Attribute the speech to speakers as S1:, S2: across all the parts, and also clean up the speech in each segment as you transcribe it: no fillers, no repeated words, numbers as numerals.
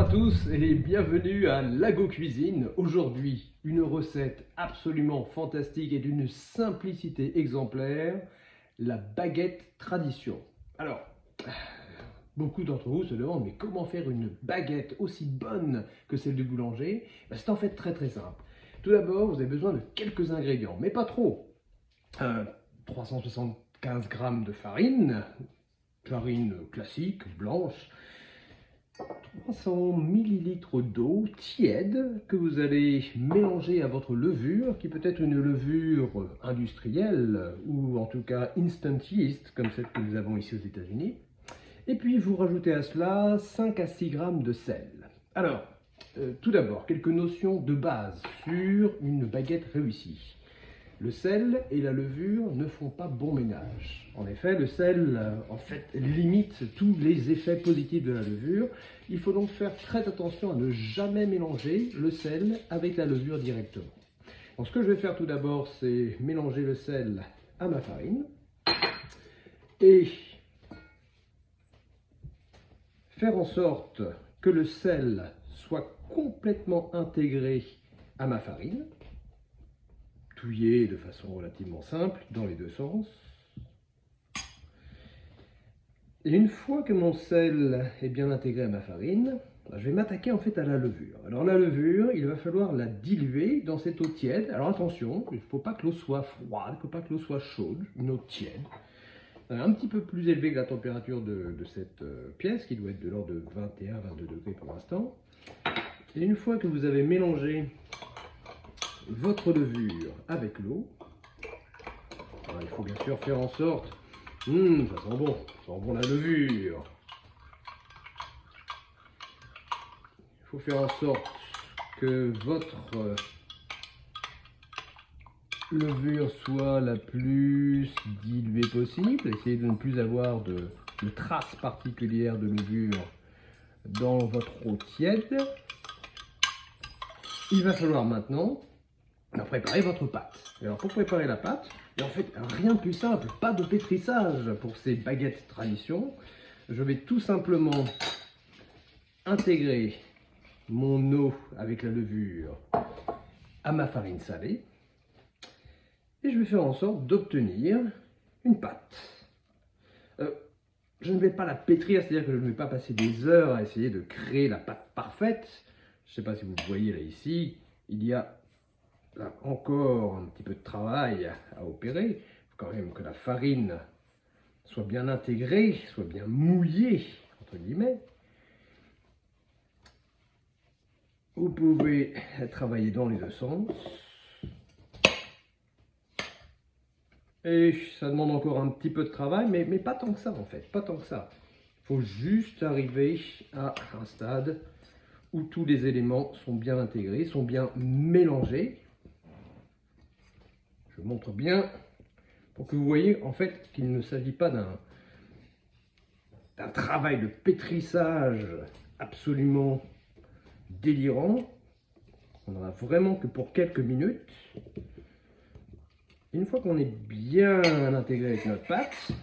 S1: tous et bienvenue à Lago Cuisine. Aujourd'hui, une recette absolument fantastique et d'une simplicité exemplaire, la baguette tradition. Alors, beaucoup d'entre vous se demandent mais comment faire une baguette aussi bonne que celle du boulanger? C'est en fait très simple. Tout d'abord, vous avez besoin de quelques ingrédients, mais pas trop. 375 g de farine classique, blanche, 300 ml d'eau tiède que vous allez mélanger à votre levure, qui peut être une levure industrielle ou en tout cas instant yeast, comme celle que nous avons ici aux États-Unis. Et puis vous rajoutez à cela 5 à 6 g de sel. Alors, tout d'abord, quelques notions de base sur une baguette réussie. Le sel et la levure ne font pas bon ménage. En effet, le sel limite tous les effets positifs de la levure. Il faut donc faire très attention à ne jamais mélanger le sel avec la levure directement. Donc, ce que je vais faire tout d'abord, c'est mélanger le sel à ma farine et faire en sorte que le sel soit complètement intégré à ma farine. Touiller de façon relativement simple dans les deux sens. Et une fois que mon sel est bien intégré à ma farine, je vais m'attaquer en fait à la levure. Alors la levure, il va falloir la diluer dans cette eau tiède. Alors attention, il ne faut pas que l'eau soit froide, il ne faut pas que l'eau soit chaude, une eau tiède. Un petit peu plus élevée que la température de cette pièce, qui doit être de l'ordre de 21-22 degrés pour l'instant. Et une fois que vous avez mélangé votre levure avec l'eau, il faut bien sûr faire en sorte, ça sent bon la levure. Il faut faire en sorte que votre levure soit la plus diluée possible. Essayez de ne plus avoir de traces particulières de levure dans votre eau tiède. Il va falloir maintenant préparer votre pâte. Alors pour préparer la pâte, et en fait rien de plus simple, pas de pétrissage pour ces baguettes tradition. Je vais tout simplement intégrer mon eau avec la levure à ma farine salée et je vais faire en sorte d'obtenir une pâte. Je ne vais pas la pétrir, c'est-à-dire que je ne vais pas passer des heures à essayer de créer la pâte parfaite. Je ne sais pas si vous voyez là ici, il y a là encore un petit peu de travail à opérer. Il faut quand même que la farine soit bien intégrée, soit bien mouillée, entre guillemets. Vous pouvez travailler dans les deux sens. Et ça demande encore un petit peu de travail, mais pas tant que ça en fait, pas tant que ça. Il faut juste arriver à un stade où tous les éléments sont bien intégrés, sont bien mélangés. Je montre bien pour que vous voyez en fait qu'il ne s'agit pas d'un travail de pétrissage absolument délirant. On n'en a vraiment que pour quelques minutes. Une fois qu'on est bien intégré avec notre pâte,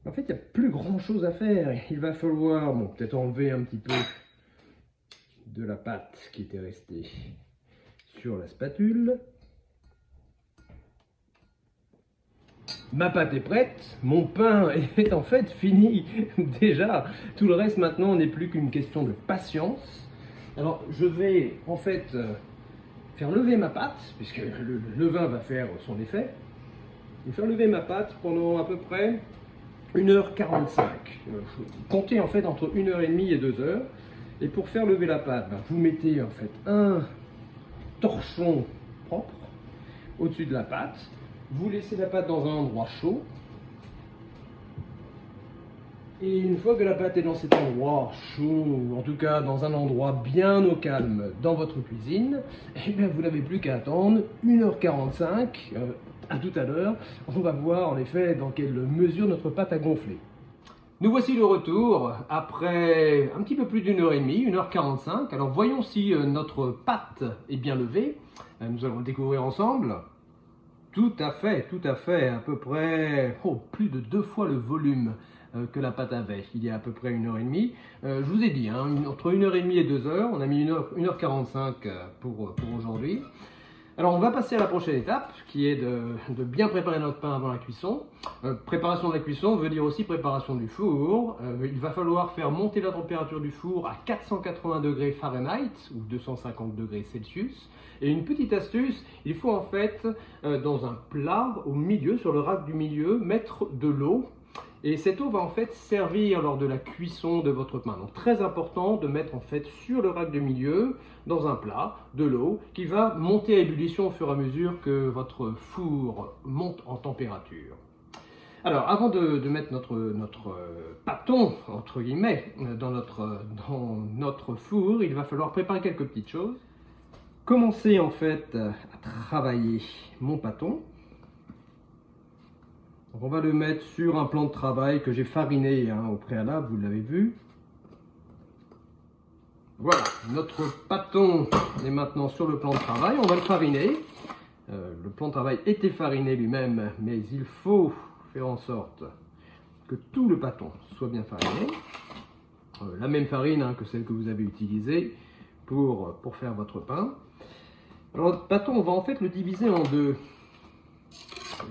S1: en fait il n'y a plus grand chose à faire. Il va falloir peut-être enlever un petit peu de la pâte qui était restée sur la spatule. Ma pâte est prête, mon pain est en fait fini déjà. Tout le reste maintenant n'est plus qu'une question de patience. Alors je vais en fait faire lever ma pâte, puisque le levain va faire son effet. Je vais faire lever ma pâte pendant à peu près 1h45. Comptez en fait entre 1h30 et 2h. Et pour faire lever la pâte, vous mettez en fait un torchon propre au-dessus de la pâte. Vous laissez la pâte dans un endroit chaud. Et une fois que la pâte est dans cet endroit chaud, en tout cas dans un endroit bien au calme dans votre cuisine, eh bien vous n'avez plus qu'à attendre 1h45. À tout à l'heure, on va voir en effet dans quelle mesure notre pâte a gonflé. Nous voici de retour après un petit peu plus d'1h30, 1h45. Alors voyons si notre pâte est bien levée. Nous allons le découvrir ensemble. Tout à fait, à peu près plus de 2 fois le volume que la pâte avait, il y a à peu près 1 h 30. Je vous ai dit, hein, entre 1 h 30 et 2 heures, on a mis 1 h 45 pour aujourd'hui. Alors on va passer à la prochaine étape, qui est de bien préparer notre pain avant la cuisson. Préparation de la cuisson veut dire aussi préparation du four. Il va falloir faire monter la température du four à 480 degrés Fahrenheit ou 250 degrés Celsius. Et une petite astuce, il faut en fait dans un plat au milieu, sur le rack du milieu, mettre de l'eau. Et cette eau va en fait servir lors de la cuisson de votre pain. Donc très important de mettre en fait sur le rack de milieu, dans un plat, de l'eau qui va monter à ébullition au fur et à mesure que votre four monte en température. Alors avant de mettre notre pâton, entre guillemets, dans notre four, il va falloir préparer quelques petites choses. Commencer en fait à travailler mon pâton. Donc on va le mettre sur un plan de travail que j'ai fariné au préalable, vous l'avez vu. Voilà, notre pâton est maintenant sur le plan de travail, on va le fariner. Le plan de travail était fariné lui-même, mais il faut faire en sorte que tout le pâton soit bien fariné. La même farine que celle que vous avez utilisée pour faire votre pain. Alors le pâton, on va en fait le diviser en deux.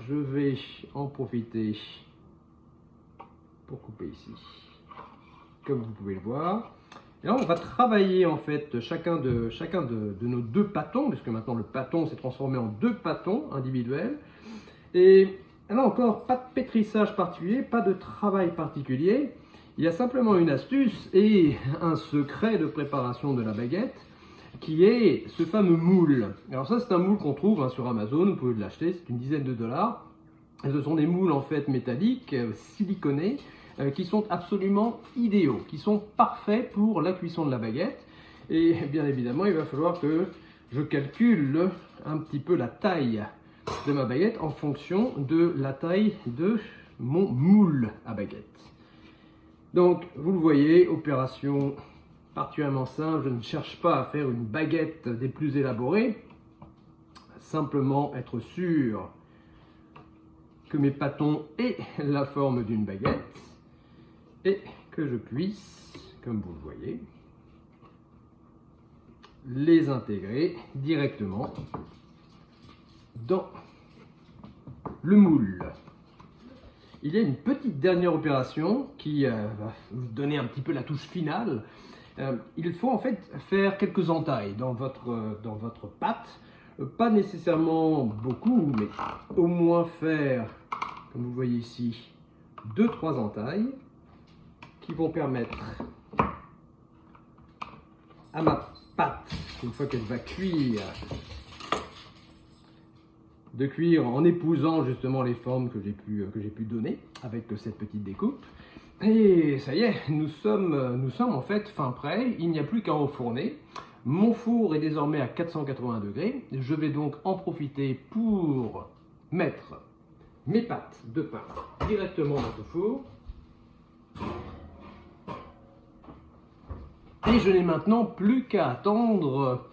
S1: Je vais en profiter pour couper ici, comme vous pouvez le voir. Et là, on va travailler en fait chacun de nos deux pâtons, puisque maintenant le pâton s'est transformé en deux pâtons individuels. Et là encore, pas de pétrissage particulier, pas de travail particulier. Il y a simplement une astuce et un secret de préparation de la baguette, qui est ce fameux moule. Alors ça, c'est un moule qu'on trouve sur Amazon, vous pouvez l'acheter, c'est une dizaine de dollars. Et ce sont des moules en fait métalliques, siliconés, qui sont absolument idéaux, qui sont parfaits pour la cuisson de la baguette. Et bien évidemment, il va falloir que je calcule un petit peu la taille de ma baguette en fonction de la taille de mon moule à baguette. Donc, vous le voyez, opération particulièrement simple. Je ne cherche pas à faire une baguette des plus élaborées, simplement être sûr que mes pâtons aient la forme d'une baguette et que je puisse, comme vous le voyez, les intégrer directement dans le moule. Il y a une petite dernière opération qui va vous donner un petit peu la touche finale. Il faut en fait faire quelques entailles dans votre pâte. Pas nécessairement beaucoup, mais au moins faire, comme vous voyez ici, 2-3 entailles qui vont permettre à ma pâte, une fois qu'elle va cuire, de cuire en épousant justement les formes que j'ai pu donner avec cette petite découpe. Et ça y est, nous sommes en fait fin prêt, il n'y a plus qu'à enfourner. Mon four est désormais à 480 degrés. Je vais donc en profiter pour mettre mes pâtes de pain directement dans ce four. Et je n'ai maintenant plus qu'à attendre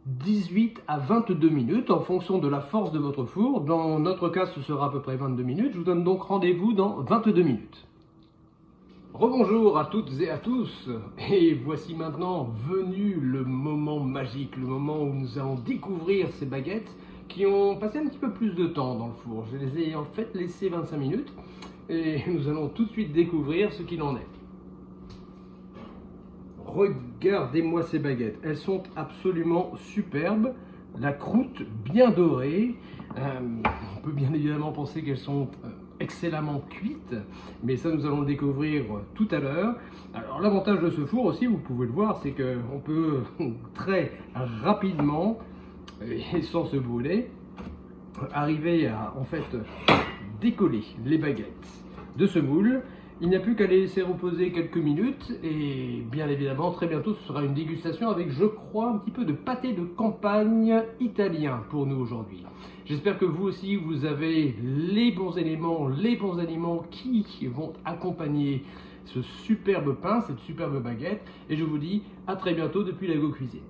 S1: 18 à 22 minutes en fonction de la force de votre four. Dans notre cas, ce sera à peu près 22 minutes. Je vous donne donc rendez-vous dans 22 minutes. Rebonjour à toutes et à tous, et voici maintenant venu le moment magique, le moment où nous allons découvrir ces baguettes qui ont passé un petit peu plus de temps dans le four. Je les ai en fait laissées 25 minutes, et nous allons tout de suite découvrir ce qu'il en est. Regardez-moi ces baguettes, elles sont absolument superbes, la croûte bien dorée, on peut bien évidemment penser qu'elles sont excellemment cuites, mais ça nous allons le découvrir tout à l'heure. Alors l'avantage de ce four aussi, vous pouvez le voir, c'est qu'on peut très rapidement et sans se brûler arriver à en fait décoller les baguettes de ce moule. Il n'y a plus qu'à les laisser reposer quelques minutes et bien évidemment très bientôt ce sera une dégustation avec, je crois, un petit peu de pâté de campagne italien pour nous aujourd'hui. J'espère que vous aussi vous avez les bons éléments, les bons aliments qui vont accompagner ce superbe pain, cette superbe baguette, et je vous dis à très bientôt depuis la Go Cuisine.